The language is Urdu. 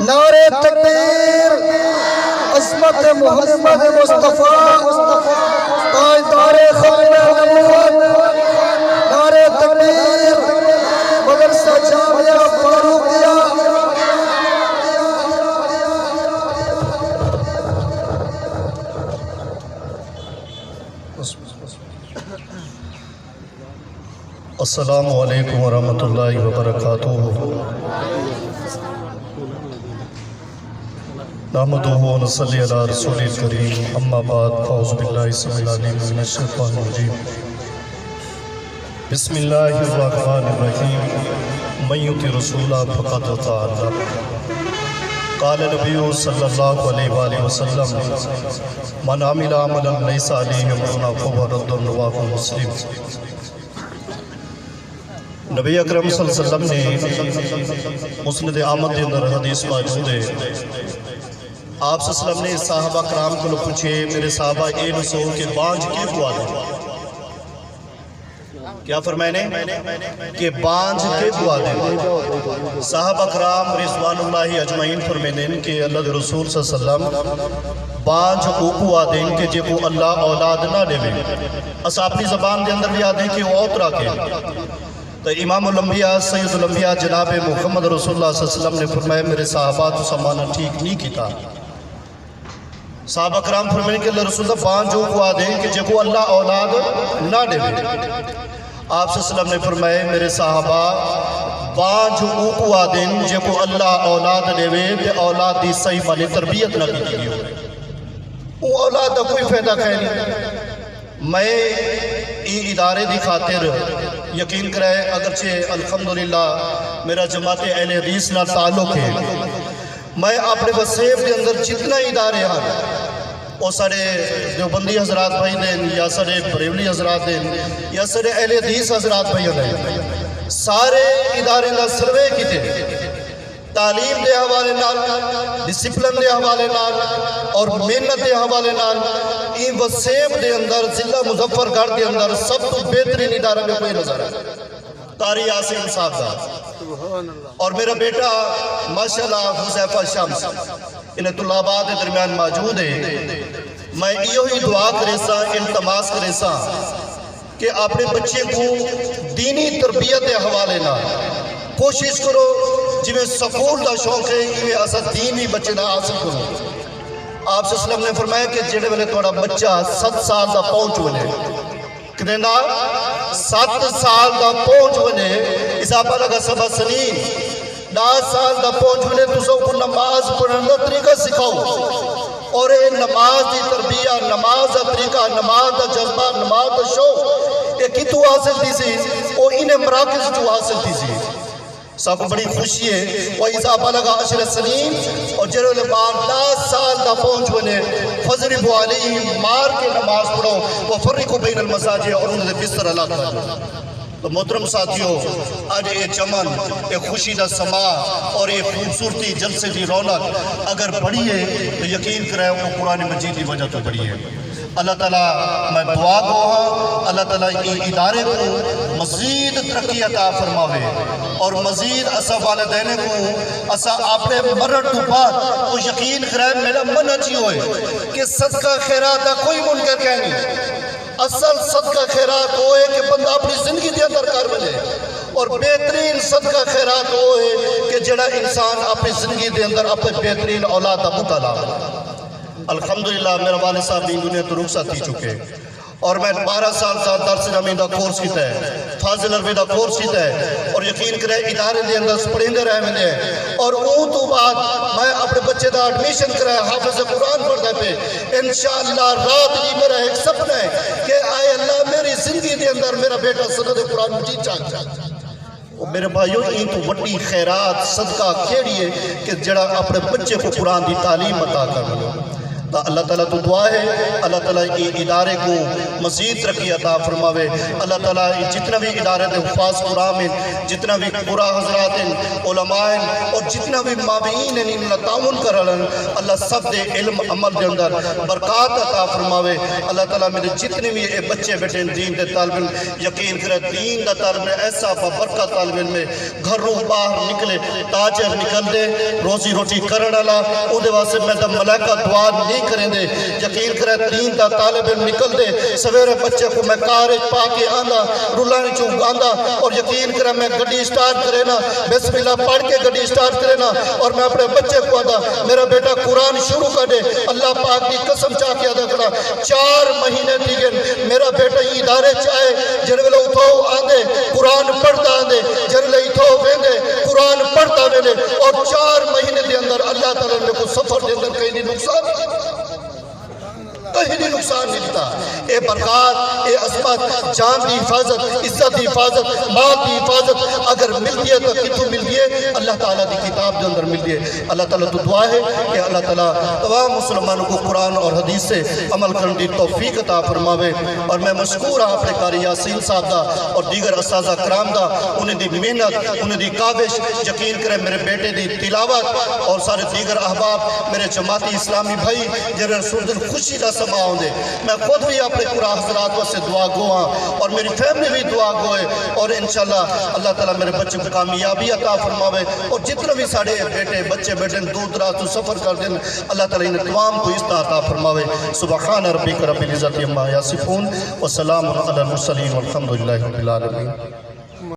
نعرہ تکبیر، عظمت محمد مصطفیٰ تاجدار ختم نبوت، نعرہ تکبیر، مدرسہ جامعہ فاروقیہ۔ السلام علیکم ورحمۃ اللہ وبرکاتہ۔ نحمدہ و نصلی علی رسول الکریم، اما بعد، اعوذ باللہ السمیع العلیم من الشیطان الرجیم، بسم اللہ الرحمن الرحیم، من یطع الرسول فقد اطاع اللہ۔ قال نبی صلی اللہ علیہ وآلہ وسلم، من عمل عملا لیس علیہ امرنا فہو رد، رواه مسلم۔ نبی اکرم صلی اللہ علیہ وسلم نے مسند احمد کے اندر حدیث موجود ہے۔ آپ صلی اللہ علیہ وسلم نے صحابہ کرام کو پوچھے، میرے صحابہ اے نسو کہ بانج کی دعا دیں؟ کیا فرمائنے کہ بانج کے دعا دیں؟ صحابہ کرام رضوان اللہ اجمعین فرمائنے کہ اللہ دے رسول صلی اللہ علیہ وسلم بانج کو دعا دیں کہ جے کو اللہ اولاد نہ دے۔ اس اپنی زبان دے اندر بھی آدھیں کہ وہ اوترا کے تو امام الانبیاء سید الانبیاء جناب محمد رسول اللہ صلی اللہ علیہ وسلم نے فرمایا میرے صحابہ تو سمانا ٹھیک نہیں کیتا۔ صحابہ کرام فرمائے کہ اللہ رسول اللہ بان جو کو آدھیں کہ جب وہ اللہ اولاد نہ دے۔ آپ صلی اللہ علیہ وسلم نے فرمایا میرے صحابہ بان جو کو آدھیں جب وہ اللہ اولاد دے تے اولاد دی صحیح مالی تربیت نہ کی گئی ہو، وہ اولاد دا کوئی فائدہ کھائے نہیں۔ میں این ادارے دی خاطر یقین کرائے اگرچہ الحمدللہ میرا جماعت اہل حدیث نہ تعلق ہے، میں اپنے وسیب کے اندر جتنا ادارے ہیں وہ سارے دیوبندی حضرات بھائی دیں یا سارے بریولی حضرات دیں یا سارے اہل حدیث حضرات بھائی دیں، سارے ادارے نہ سروے کی تھے تعلیم دے حوالے نال، ڈسپلن دے حوالے نال اور محنت دے حوالے نال این وسیب دے اندر ضلع مظفر گڑھ دے اندر سب تو بہترین ادارہ میں کوئی نظر ہے قاری عاصم صاحب دا۔ اور میرا بیٹا ماشاءاللہ حذیفہ شمس انہیں طلابات درمیان موجود ہے۔ میں یہی دعا کرے سا، التماس کرے سا کہ اپنے بچے کو دینی تربیت دے حوالے نہ کوشش کرو، جویں سکول دا شوق ہے یہ اسا دینی بچے نہ حاصل کرو۔ آپ صلی اللہ علیہ وسلم نے فرمایا کہ جڑے ویلے تھوڑا بچہ 7 سال دا پہنچ ونے، کتنے نا 7 سال دا پہنچ ونے، اضافہ لگا 7 سنین 10 سال دا پہنچ ونے تو سو کو نماز پڑھنے دا طریقہ سکھاؤ، اور اے نماز دی تربیہ، نماز دا طریقہ، نماز دا جذبہ، نماز دا شوق یہ کتو حاصل تھی سی وہ انہیں مراکز جو حاصل تھی سی۔ سب کو بڑی خوشی ہے وہ اضافہ لگا 10 سنین اور جرے لے بار 10 سال دا پہنچ ونے فضربوا علیہم مار کے نماز پڑھو وفرقوا بین المضاجع اور انہیں بستر اللہ کرو۔ تو محترم ساتھیوں، آج یہ چمن، یہ خوشی دا سما اور یہ خوبصورتی جلسے دی رونق اگر بڑی ہے تو یقین کریں وہ قرآن مجید دی وجہ تو بڑی ہے۔ اللہ تعالیٰ میں دعا گو ہاں اللہ تعالیٰ یہ ادارے کو مزید ترقی عطا فرماوے اور مزید اسا والدین کو اسا اپنے مرد تو بعد وہ یقین کریں میرا من اچھی ہوئے کہ صدقہ خیرات دا کوئی منکر کہنی، اصل صدقہ خیرات ہوئے کہ بندہ اپنی زندگی دے اندر کر ملے، اور بہترین صدقہ خیرات ہوئے کہ جڑا انسان اپنی زندگی دے اندر اپنے بہترین اولاد دا مطالعہ کرے۔ الحمدللہ میرا والد صاحب بھی دنیا تو رخصت ہی چکے اور میں 12 سال کا درس نمی دا کورس کیتا ہے، فاضل عربی دا کورس کیتا ہے، اور یقین کرے ادارے دے اندر پڑھیندے رہے میں نے، اور اون تو بعد میں اپنے بچے دا ایڈمیشن کرے حافظ قرآن پڑھتا پہ انشاءاللہ رات دی میرا ایک سپنا ہے کہ آئے اللہ میری زندگی دے اندر میرا بیٹا سند قرآن مجید چاہتا ہے۔ میرے بھائیوں این تو وڈی خیرات صدقہ کیڑی ہے کہ جڑا اپنے بچے کو قرآن دی تعلیم عطا کر لو۔ تو اللہ تعالیٰ تو دعا ہے اللہ تعالیٰ یہ ادارے کو مزید ترقی عطا فرماوے اللہ تعالیٰ جتنا بھی ادارے دے حفاظ قرآن میں جتنا بھی قرآ حضرات علماء اور جتنا بھی مابعین اللہ تعاون کرن اللہ سب دے علم عمل دے اندر برکات عطا فرماوے اللہ تعالیٰ میرے جتنے بھی یہ بچے بیٹھے دین دے طالب علم یقین کرے دین دا طالب علم ایسا برکت طالب علم میں گھروں باہر نکلے تاجر نکل دے روزی روٹی کرن والا او دے واسطے میں دا ملائکہ دعا نہیں کریں دے یقین کرے دین دا طالب علم نکل دے سویرے بچے کو میں کارج پا کے آندا رولانی چوں آندا اور یقین کرے میں گڈی سٹارٹ کرے نا بسم اللہ پڑھ کے گڈی سٹارٹ کرے نا اور میں اپنے بچے کو آندا میرا بیٹا قرآن شروع کر دے اللہ پاک کی قسم چاہ کے ادا کرنا 4 مہینے دیگن میرا بیٹا یہ ادارے چاہے جن ویلے اتھو آندے قرآن پڑھتا آندے جن ویلے اتھو ویندے قرآن پڑھتا ویندے اور 4 مہینے دے اندر اللہ تعالیٰ نے کو سفر دے اندر کہیں نہیں نقصان کہیں نقصان نہیں دیتا اے برکات اے عظمت جان دی حفاظت عزت دی حفاظت مال دی حفاظت اگر ملتی ہے تو کتوں ملتی ہے اللہ تعالیٰ دی کتاب دے اندر ملتی ہے اللہ تعالیٰ تو دعا ہے کہ اللہ تعالیٰ تمام مسلمانوں کو قرآن اور حدیث سے عمل کرنے دی توفیق عطا فرماوے اور میں مشکور ہوں اپنے قاری یاسین صاحب دا اور دیگر اساتذہ کرام دا انہیں دی محنت انہیں دی کاوش یقین کرے میرے بیٹے دی تلاوت اور سارے دیگر احباب میرے جماعتی اسلامی بھائی جنہیں سردن خوشی دا سما ہوندے میں خود بھی اپنے قرآن حضرات سے دعا گو ہاں اور میری فیملی بھی دعا گو ہے اور انشاءاللہ اللہ تعالیٰ میرے بچے کو کامیابی عطا فرماوے اور جتنے بھی ساڑے بیٹے بچے بیٹے دور دراز تو سفر کر دیں اللہ تعالیٰ انہیں تمام کو عزت عطا فرماوے سبحان ربک رب العزت عما یصفون وسلام علی المرسلین والحمدللہ رب العالمین